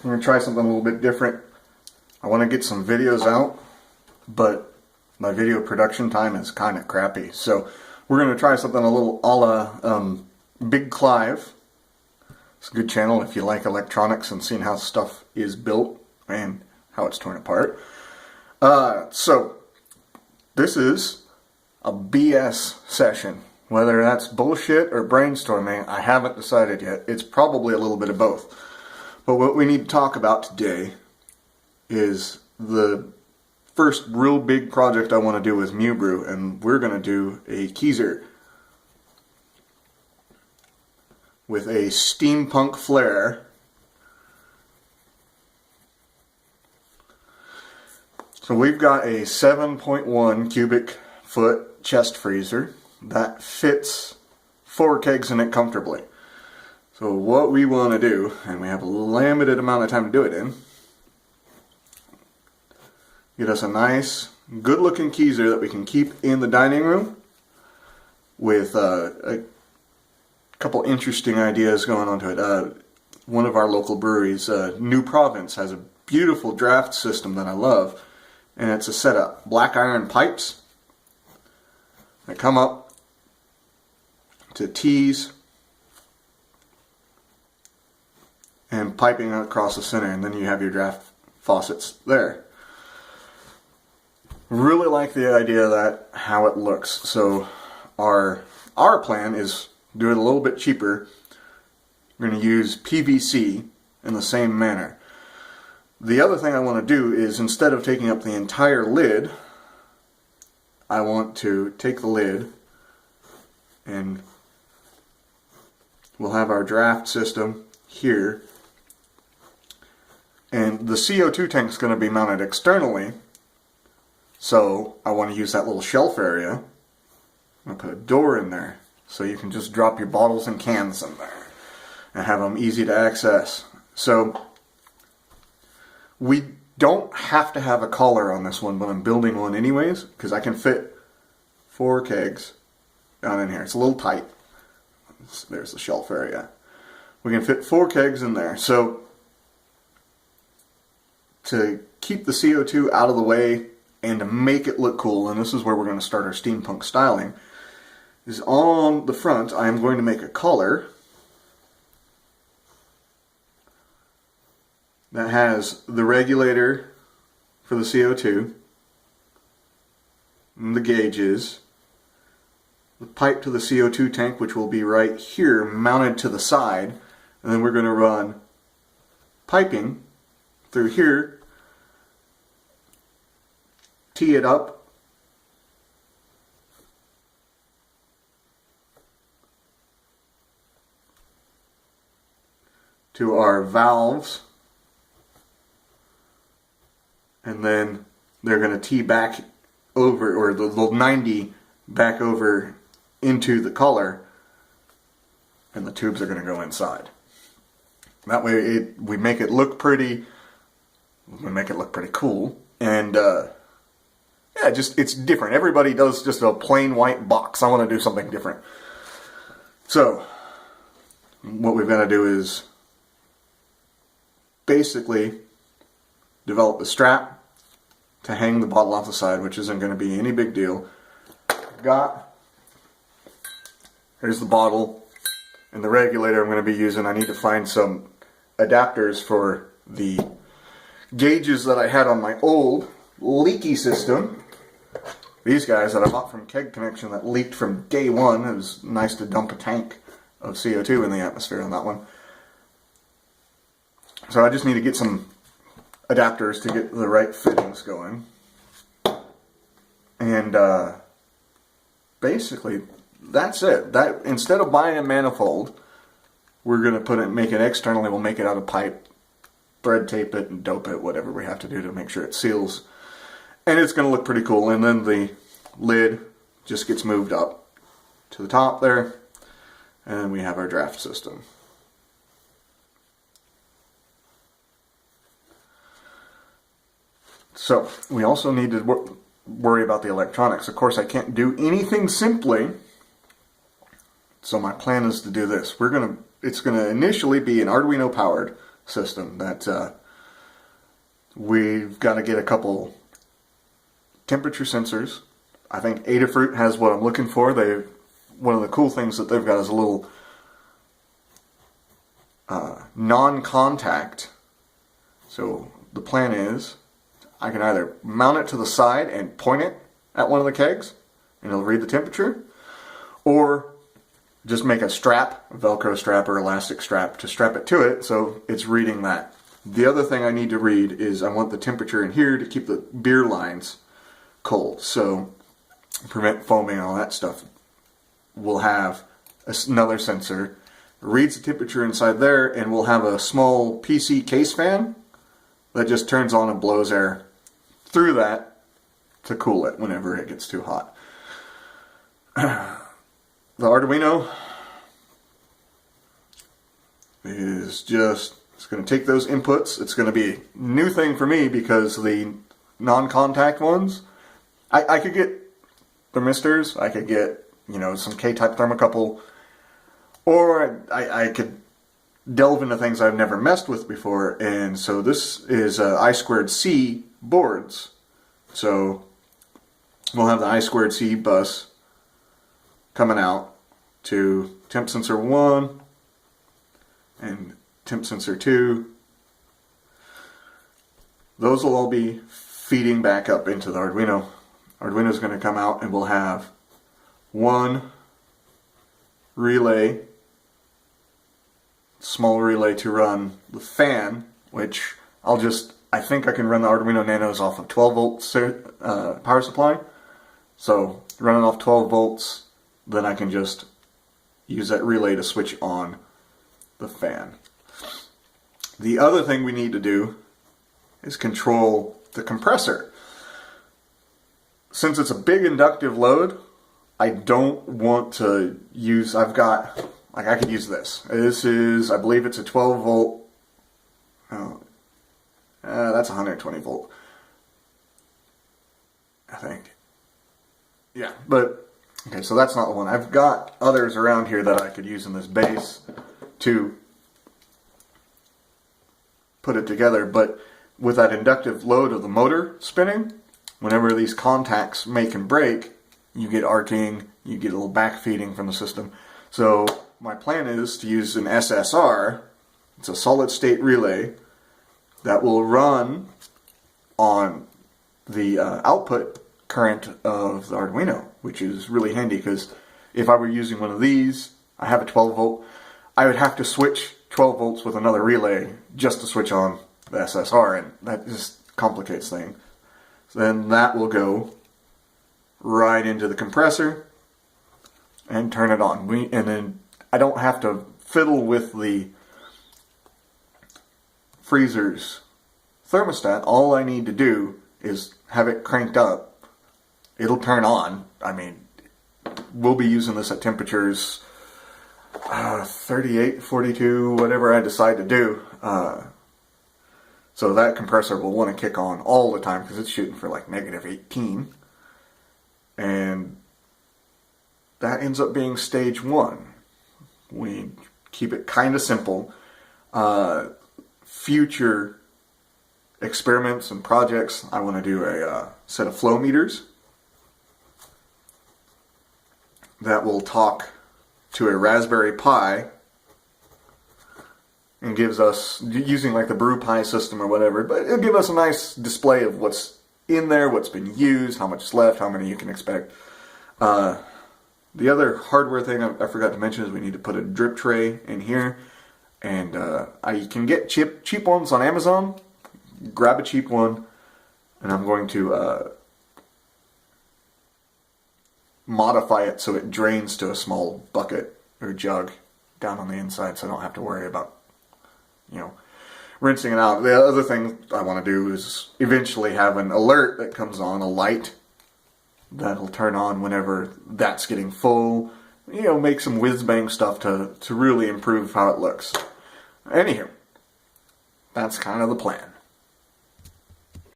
I'm going to try something a little bit different. I want to get some videos out, but my video production time is kind of crappy. So we're going to try something a little a la Big Clive. It's a good channel if you like electronics and seeing how stuff is built and how it's torn apart. So this is a BS session. Whether that's bullshit or brainstorming, I haven't decided yet. It's probably a little bit of both. But what we need to talk about today is the first real big project I want to do with Mewbrew, and we're going to do a Keezer with a steampunk flare. So we've got a 7.1 cubic foot chest freezer that fits 4 kegs in it comfortably. So what we want to do, and we have a limited amount of time to do it in, get us a nice, good looking Keezer that we can keep in the dining room with a couple interesting ideas going on to it. One of our local breweries, New Province, has a beautiful draft system that I love, and it's a set of black iron pipes that come up to T's and piping across the center, and then you have your draft faucets there. Really like the idea of that, how it looks. So our plan is do it a little bit cheaper. We're going to use PVC in the same manner. The other thing I want to do is, instead of taking up the entire lid, I want to take the lid and we'll have our draft system here. And the CO2 tank is going to be mounted externally, so I want to use that little shelf area. I'm going to put a door in there, so you can just drop your bottles and cans in there and have them easy to access. So we don't have to have a collar on this one, but I'm building one anyways, because I can fit 4 kegs down in here. It's a little tight. There's the shelf area. We can fit 4 kegs in there. So to keep the CO2 out of the way and to make it look cool, and this is where we're going to start our steampunk styling, is on the front I am going to make a collar that has the regulator for the CO2, and the gauges, the pipe to the CO2 tank, which will be right here mounted to the side, and then we're going to run piping through here, tee it up, to our valves, and then they're going to tee back over, or the 90 back over into the collar, and the tubes are going to go inside. That way we make it look pretty, we make it look pretty cool, and yeah, it's different. Everybody does just a plain white box. I want to do something different. So what we've got to do is basically develop the strap to hang the bottle off the side, which isn't going to be any big deal. Here's the bottle and the regulator I'm going to be using. I need to find some adapters for the gauges that I had on my old leaky system. These guys that I bought from Keg Connection that leaked from day one. It was nice to dump a tank of CO2 in the atmosphere on that one. So I just need to get some adapters to get the right fittings going. And basically that's it. That instead of buying a manifold, we're going to make it externally. We'll make it out of pipe, thread tape it, and dope it, whatever we have to do to make sure it seals. And it's going to look pretty cool. And then the lid just gets moved up to the top there, and we have our draft system. So we also need to worry about the electronics. Of course, I can't do anything simply, so my plan is to do this. It's going to initially be an Arduino powered system that we've got to get a couple temperature sensors. I think Adafruit has what I'm looking for. One of the cool things that they've got is a little non-contact. So the plan is I can either mount it to the side and point it at one of the kegs and it'll read the temperature, or just make a strap, a Velcro strap or elastic strap to strap it to it so it's reading that. The other thing I need to read is I want the temperature in here to keep the beer lines cold, so prevent foaming and all that stuff. We'll have another sensor, reads the temperature inside there, and we'll have a small PC case fan that just turns on and blows air through that to cool it whenever it gets too hot. The Arduino is just, it's going to take those inputs. It's going to be a new thing for me because the non-contact ones, I could get thermistors, I could get, some K-type thermocouple, or I could delve into things I've never messed with before, and so this is I2C boards. So we'll have the I2C bus coming out to temp sensor 1 and temp sensor 2. Those will all be feeding back up into the Arduino. Arduino is going to come out and we'll have one relay, small relay to run the fan, which I think I can run the Arduino Nanos off of 12 volt power supply. So running off 12 volts, then I can just use that relay to switch on the fan. The other thing we need to do is control the compressor. Since it's a big inductive load, I don't want to use, I could use this. This is, I believe it's a 12 volt, that's 120 volt, I think. Yeah, but, okay, so that's not the one. I've got others around here that I could use in this base to put it together, but with that inductive load of the motor spinning, whenever these contacts make and break, you get arcing, you get a little back feeding from the system. So my plan is to use an SSR, it's a solid state relay, that will run on the output current of the Arduino, which is really handy because if I were using one of these, I have a 12 volt, I would have to switch 12 volts with another relay just to switch on the SSR, and that just complicates things. So then that will go right into the compressor and turn it on. And then I don't have to fiddle with the freezer's thermostat. All I need to do is have it cranked up. It'll turn on. I mean, we'll be using this at temperatures 38, 42, whatever I decide to do. So that compressor will want to kick on all the time because it's shooting for like -18. And that ends up being stage 1. We keep it kind of simple. Future experiments and projects, I want to do a set of flow meters that will talk to a Raspberry Pi and gives us, using like the Brew Pi system or whatever, but it'll give us a nice display of what's in there, what's been used, how much is left, how many you can expect. The other hardware thing I forgot to mention is we need to put a drip tray in here, and I can get cheap ones on Amazon. Grab a cheap one, and I'm going to modify it so it drains to a small bucket or jug down on the inside, so I don't have to worry about rinsing it out. The other thing I want to do is eventually have an alert that comes on, a light that'll turn on whenever that's getting full. Make some whiz-bang stuff to really improve how it looks. Anywho, that's kind of the plan.